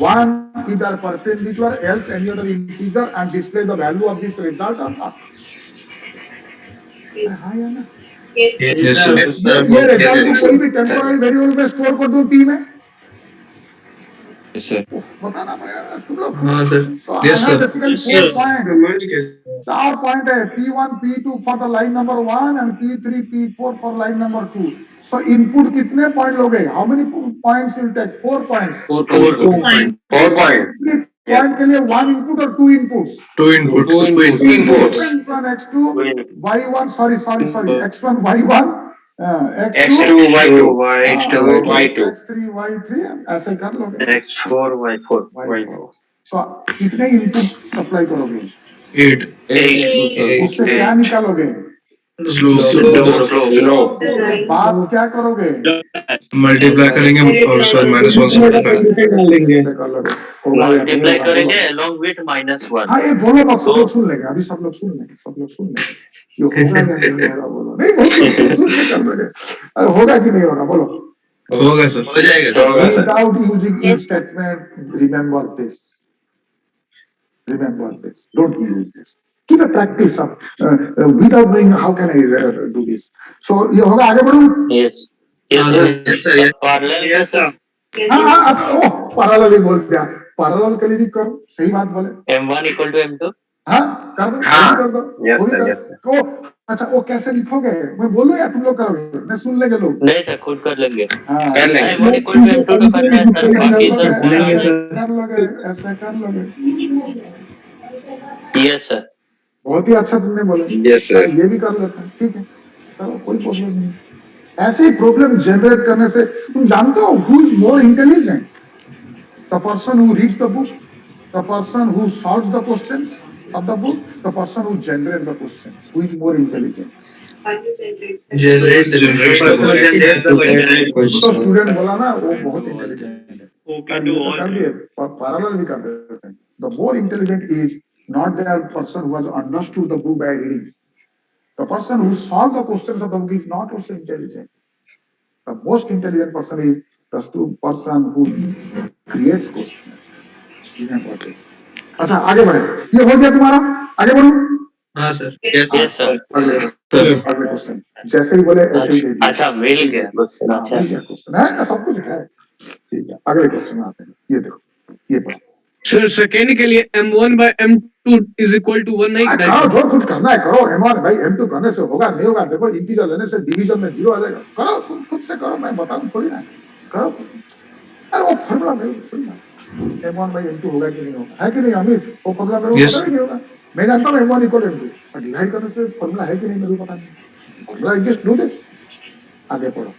1 if they are perpendicular, else any other integer, and display the value of this result or not. हाँ या ना? Yes, sir. Yes, sir. ये result को कोई भी temporary variable में store कर दो P में. Yes, sir. बताना पड़ेगा तुम लोग. हाँ, sir. So Yes, I have sir. basically 4 points. 4 point है P1, P2 for the line number 1 and P3, P4 for line number 2. So input कितने point लोगे? How many points will take? 4 points. 4 points. 4 points. Point के लिए 1 input or 2 inputs? 2 input. 2 inputs. X1, X2, Y1, sorry, X1, Y1, X2, Y2, Y2. X3, Y3, ऐसे कर लोगे. X4, Y4. Y4. So कितने input supply करोगे? 8. उससे क्या निकालोगे? Slow. बाद क्या करोगे? मल्टीप्लाई करेंगे और सॉरी -1 से मल्टीप्लाई Multiply करेंगे along with -1. हाँ ये बोलो मत, सब लोग सुन लेंगे. अभी सब लोग सुन लेंगे. ये होगा या नहीं होगा बोलो. नहीं बोलो, सुन के कर लोगे. होगा कि नहीं होगा बोलो. होगा सर. हो जाएगा. Without using if statement, remember this. Don't use this. Keep a practice of without knowing how can I do this. So ये होगा. आगे बढ़ूं. Yes. Yes, sir. Yes. Parallel. Yes, sir. हाँ पैरेलल ही बोल दिया. पैरेलल के लिए भी करो. सही बात बोले. M1 equal to M2. हाँ कर दो. कर दो. Yes, वो भी sir, कर. yes, sir. तो अच्छा वो कैसे लिखोगे? मैं बोलूं या तुम लोग करोगे? मैं सुन लेंगे लोग. नहीं सर, खुद कर लेंगे. हाँ. कर लेंगे. M1 equal to M2 तो करना है सर. बाकी सर कर लोगे. ऐसा कर लोगे. Yes, sir. बहुत ही अच्छा तुमने बोला. Yes, sir. ये भी कर लेते हैं. ठीक है. चलो कोई प्रॉब्लम नहीं. ऐसे ही प्रॉब्लम जनरेट करने से तुम जानते हो who is more intelligent? The person who reads the book, the person who solves the questions of the book, the person who generates the questions. Who is more intelligent? Generate तो student बोला ना वो बहुत intelligent है. कर दिए. Parallel भी कर देते हैं. The more intelligent is not that person who has understood the book by reading. The person who solved the questions of the book is not also intelligent. The most intelligent person is the person who creates questions. Remember this. अच्छा आगे बढ़े. ये हो गया तुम्हारा. आगे बढ़ो. हाँ सर. Yes, sir. अगले क्वेश्चन. जैसे ही बोले ऐसे ही दे दिया. अच्छा मिल गया क्वेश्चन. अच्छा मिल गया क्वेश्चन है. सब कुछ है. ठीक है. अगले क्वेश्चन आते हैं. ये देखो. ये पढ़ो. सर सेकेंड के लिए M1 by M2 is equal to 1 नहीं करो. जो कुछ करना है करो. M1 भाई M2 करने से होगा नहीं होगा. देखो इंटीजर लेने से डिवीजन में 0 आ जाएगा. करो तुम खुद से करो. मैं बताऊं थोड़ी ना. करो. अरे वो फॉर्मूला मेरे को थोड़ी ना M1 by M2 होगा कि नहीं होगा, है कि नहीं अमीश? वो फॉर्मूला मेरे को Yes. पता ही नहीं होगा। मैं जानता हूँ M1 equal M2, और डिवाइड करने से फॉर्मूला है कि नहीं मेरे को पता नहीं। फॉर्मूला जस्ट डू दिस, आगे पढ़ो।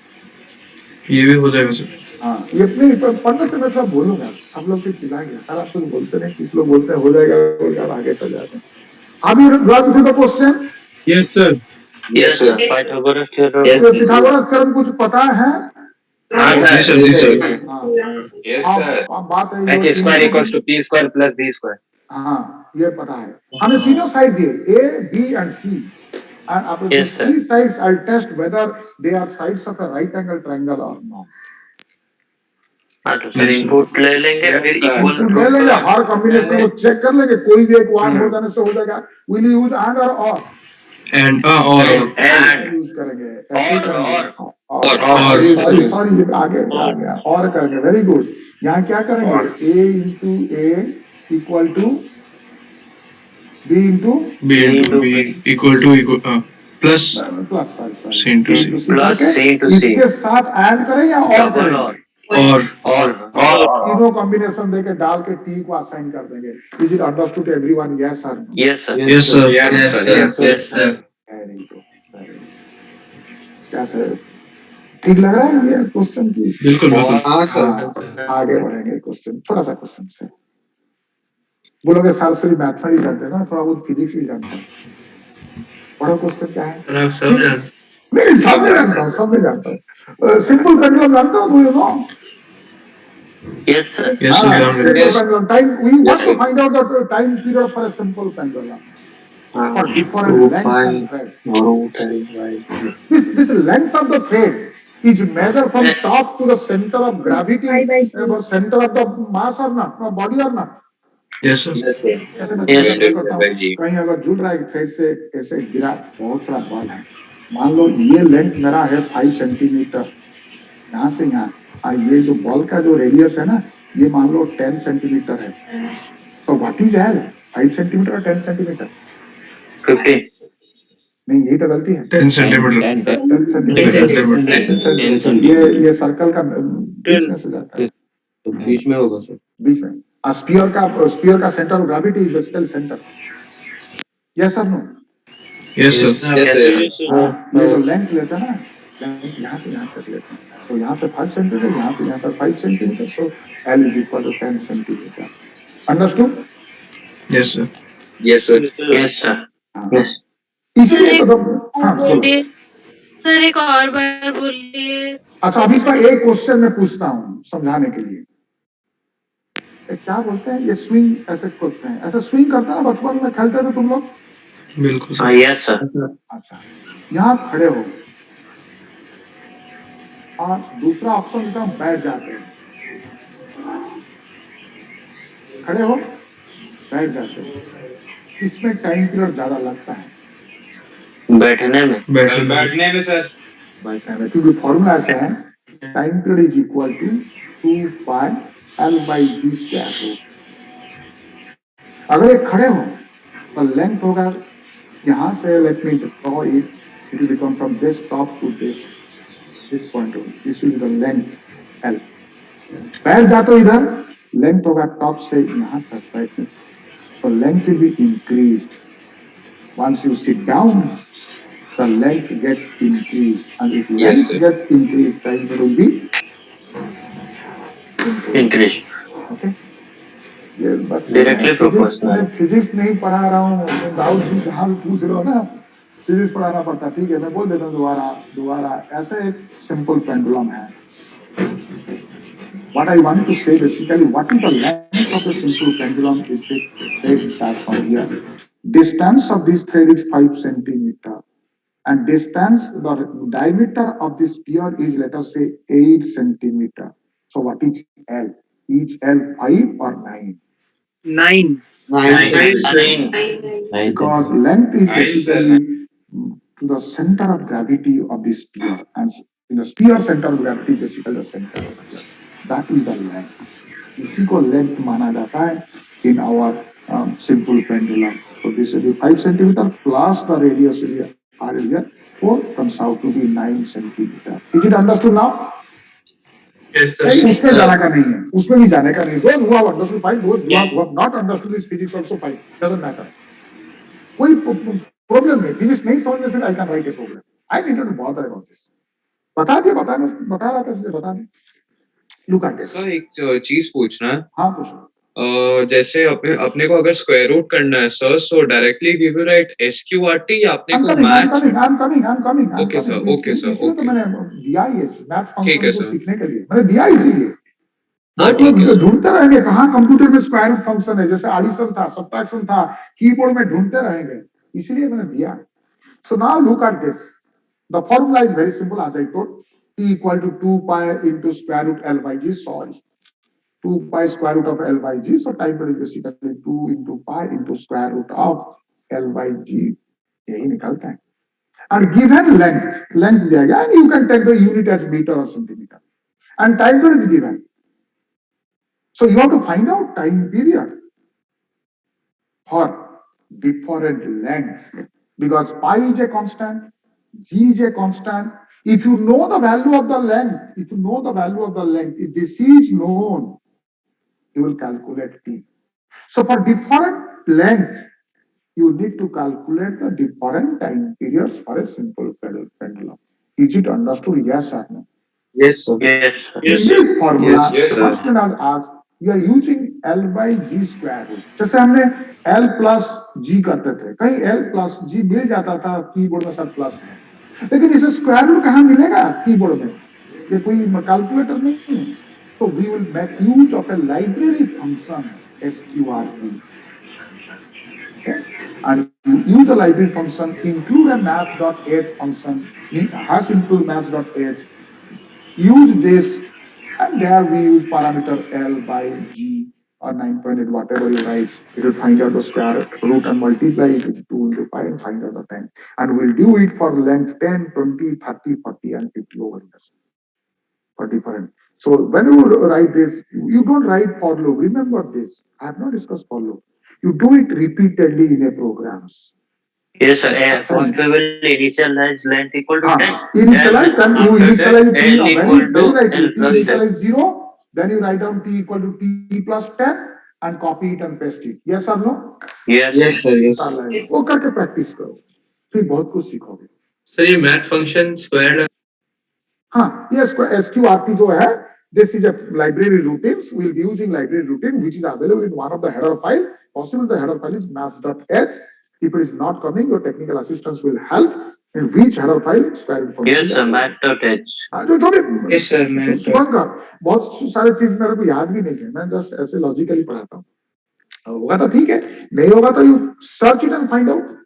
ये भी हो जाएगा सर। हाँ, ये अपने पढ़ने से मैं थोड़ा बोलूंगा, आप लोग फिर चिल्लाएंगे, सारा आप लोग बोलते नहीं, कुछ लोग बोलते हैं हो जाएगा, और आगे चल जाते हैं। Have you gone through the question? Yes, sir. Yes, sir. Pythagoras theorem. Pythagoras theorem कुछ पता है? हाँ जी सर. सर, जी सर। हाँ, Yes, अब sir. अब बात है H square equals to P square plus B square. हाँ, ये पता है। हमें तीनों साइड दिए A, B and C, and after Yes, these sir. three sides, I'll test whether they are sides of a right angle triangle or not. हाँ तो sir Yes, sir. Input ले लेंगे फिर इक्वल इनपुट ले लेंगे, हर combination को check कर लेंगे, कोई भी एक वन हो जाने से हो जाएगा। Will you use and or? And और and यूज करेंगे, ऐसे ही करेंगे। और सॉरी ये आगे आ गया, और करेंगे, वेरी गुड। यहाँ क्या करेंगे? A into A equal to B into B into B equal to plus plus sorry C into C. plus C into C. इसके साथ ऐड करें या और डबल करें? और तीनों कॉम्बिनेशन देके डाल के T को असाइन कर देंगे। Is it understood to everyone? Yes or no? Yes sir. Yes sir. Yes, sir. Yes, sir. Very good, very good. कैसे ठीक लग रहा है ये क्वेश्चन की? बिल्कुल बिल्कुल। हाँ सर, आगे बढ़ेंगे क्वेश्चन, थोड़ा सा क्वेश्चन से बोलोगे सर सिर्फ मैथ नहीं जानते ना, थोड़ा बहुत फिजिक्स भी जानते हैं। बड़ा क्वेश्चन क्या है? सब जानते। नहीं, सब नहीं जानता हूँ, सब नहीं जानता हूँ। सिंपल पेंडुलम जानते हो? Do you know? Yes sir. Yes sir. Simple pendulum. Time. We want to find out the time period for a simple pendulum. For different lengths and threads. This length of the thread is measured from top to the center of gravity, center of the mass or not, no, body or not. Yes sir. Yes, sir. ऐसे मैं Yes, क्या करता हूँ, कहीं अगर जुड़ रहा है थ्रेड से, ऐसे गिरा, बहुत सारा बॉल है, मान लो ये लेंथ मेरा है 5 सेंटीमीटर, यहाँ से यहाँ, ये जो बॉल का जो रेडियस है ना, ये मान लो 10 सेंटीमीटर है, तो व्हाट इज एल? 5 सेंटीमीटर और 10 सेंटीमीटर? 15. नहीं, यही तो गलती है। 10 सेंटीमीटर। 10 सेंटीमीटर। ये सर्कल का बीच में से जाता है, तो बीच में होगा सर। बीच में। स्फीयर का centre of gravity is basically centre. Yes और no? Yes sir. Yes, sir. ये जो लेंथ लेता है ना, लेंथ यहाँ से यहाँ तक लेते हैं, तो यहाँ से 5 सेंटीमीटर, यहाँ से यहाँ तक 5 centimetre, so L is equal to 10 centimetre. Understood? Yes sir. Yes, sir. Yes sir. Yes. इसीलिए तो हाँ बोलो। सर एक और बार बोलिए। अच्छा, अभी इसका एक क्वेश्चन मैं पूछता हूँ समझाने के लिए। क्या बोलते हैं ये स्विंग ऐसे खोलते हैं, ऐसे स्विंग करते हैं ना, बचपन में खेलते थे तुम लोग? बिल्कुल सर। Yes sir. अच्छा, यहाँ खड़े हो और दूसरा ऑप्शन होता है बैठ जाते हैं। खड़े हो, बैठ जाते हैं, इसमें टाइम पीरियड ज्यादा लगता है। बैठने में बैठने में सर। बैठने में, क्योंकि फॉर्मूला ऐसा है, time period is equal to 2 pi L by G square root. अगर एक खड़े हो तो लेंथ होगा यहाँ से, let me draw it, it will become from this top to this point, this is the length L। बैठ जाते हो इधर, लेंथ होगा टॉप से यहाँ तक बैठने से, तो length will be increased. Once you sit down, the length gets increased, and if Yes, length sir. gets increased, time will be increase. Okay. ये बच्चे Directly proportional. फिजिक्स नहीं पढ़ा रहा हूँ, डाउट भी जहाँ भी पूछ रहे हो ना, फिजिक्स पढ़ाना पड़ता है। ठीक है, मैं बोल देता हूँ दोबारा। ऐसे एक सिंपल पेंडुलम है। What I want to say basically, what is the length of the simple pendulum? If the thread starts from here, distance of this thread is 5 centimeter, and distance, the diameter of this sphere is, let us say, 8 centimeter. So what is L? Is L 5 or 9? 9. 9. Because length is basically to the center of gravity of the sphere, and in the sphere center of gravity is basically the center of mass. That is the length. इसी को length माना जाता है in our simple pendulum. So this will be 5 centimeter plus the radius will be R here, 4 comes out to be 9 centimeter. Is it understood now? Yes, sir. नहीं, उसमें जाने का नहीं है, उसमें भी जाने का नहीं। Those who have understood fine, those who have not understood this physics also fine, doesn't matter. कोई प्रॉब्लम नहीं, फिजिक्स नहीं समझ में से I can write a program, I need not bother about this. बता रहा था इसलिए बता दे। Look at this. सर एक चीज पूछना है। हाँ पूछो। जैसे अपने को अगर स्क्वायर रूट करना है sir, so directly we will write SQRT या अपने को math. I'm coming. Okay sir, okay sir, इसलिए तो ओके। मैंने दिया ही है मैथ्स ठीक है फंक्शन को सर। सीखने के लिए, मैंने दिया इसीलिए। हाँ, बहुत ठीक है लोग सर। ढूंढते रहेंगे कहाँ कंप्यूटर में स्क्वायर रूट फंक्शन है, जैसे एडिशन था, सब्ट्रैक्शन था, कीबोर्ड में ढूंढते रहेंगे, इसीलिए मैंने दिया। So now look at this. The formula is very simple, as I told. T equal to 2 pi into square root L by G. Sorry, 2 pi square root of L by G. So type it is basically 2 into pi into square root of L by G. यही निकलता है। And given length दिया गया, and you can take the unit as meter or centimeter. And time period is given. So you have to find out time period for different lengths, because pi is a constant, g is a constant. If you know the value of the length, if this is known, you will calculate t. So for different length, you need to calculate the different time periods for a simple pendulum. Is it understood? Yes or no? Yes, sir. Yes. In this formula, Yes, sir. question has asked, we are using L by G square root. जैसे हमने L plus G करते थे, कहीं L plus G मिल जाता था keyboard में, सब plus है, लेकिन इसे स्क्वायर रूट कहाँ मिलेगा कीबोर्ड में? ये कोई कैलकुलेटर नहीं है। तो we will make use of a library function SQRT. Okay? And use the library function, include a maths.h function, hash include maths.h. Use this, and there we use parameter L by G or 9.8, whatever you write. It will find out the square root and multiply it with 2 into pi and find out the time. And we'll do it for length 10, 20, 30, 40, and 50 over years for different. So when you write this, you don't write for loop. Remember this. I have not discussed for loop. You do it repeatedly in a programs. Yes, sir. First we will initialize length equal to 10. Initialize, then you after initialize that, t, L when equal you to write L t plus 10. initialize 0, then you write down t equal to t plus 10 and copy it and paste it. Yes or no? Yes. Yes, sir. Yes. वो करके practice करो, फिर बहुत कुछ सीखोगे। Sir ये math function square. हाँ, ये SQRT जो है, this is a library routines. We'll be using library routine which is available in one of the header file. Possible the header file is maths.h. If it is not coming, your technical assistants will help in which header file square root function. Yes, sir. Math.h. जो भी Yes, sir. मैं सुबह बहुत सारे चीज मेरे को याद भी नहीं है, मैं जस्ट ऐसे लॉजिकली पढ़ाता हूँ। होगा तो ठीक है, नहीं होगा तो you search it and find out.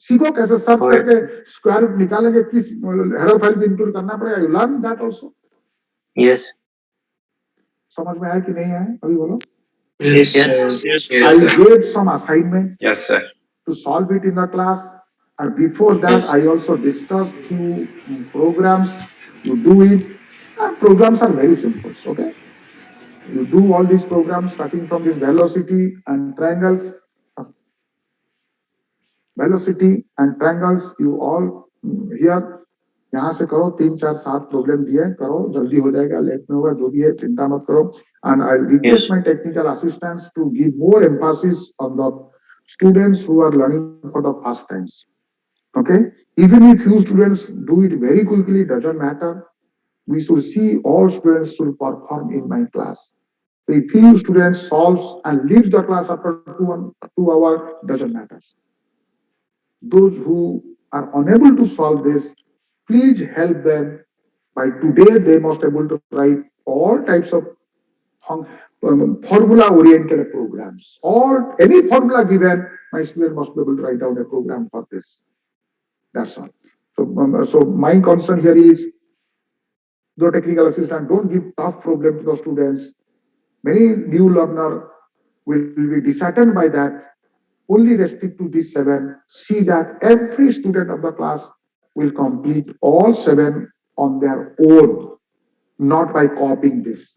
सीखो कैसे सर्च करके स्क्वायर रूट निकालेंगे, किस हेडर फाइल में इंक्लूड करना पड़ेगा। You learn that also. Yes. समझ में आया कि नहीं आया अभी बोलो। Yes, Yes. sir. Yes, I gave some assignment Yes, sir. to solve it in the class, and before that Yes. I also discussed few programs. You do it, and programs are very simple. Okay, you do all these programs starting from this velocity and triangles. Velocity and triangles, you all here, यहाँ से करो, 3 4 7 problem दिए, करो, जल्दी हो जाएगा, late में होगा, जो भी है चिंता मत करो। And I request Yes. my technical assistants to give more emphasis on the students who are learning for the first times. Okay, even if few students do it very quickly, doesn't matter. We should see all students should perform in my class. If few students solves and leaves the class after 2 hours, doesn't matter. Those who are unable to solve this, please help them. By today, they must able to write all types of formula-oriented programs. Any formula given, my student must be able to write down a program for this. That's all. So my concern here is, the technical assistant, don't give tough problem to the students. Many new learner will be disheartened by that. Only restrict to these 7. See that every student of the class will complete all 7 on their own, not by copying this.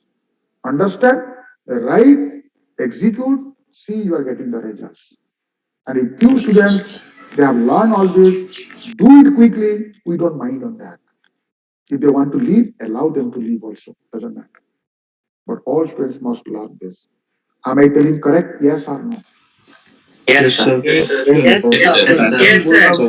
Understand? Write, execute, see you are getting the results. And if few students, they have learned all this, do it quickly, we don't mind on that. If they want to leave, allow them to leave also. Doesn't matter. But all students must learn this. Am I telling correct? Yes or no? Yes, sir. Yes, Yes, sir. sir. Yes, sir.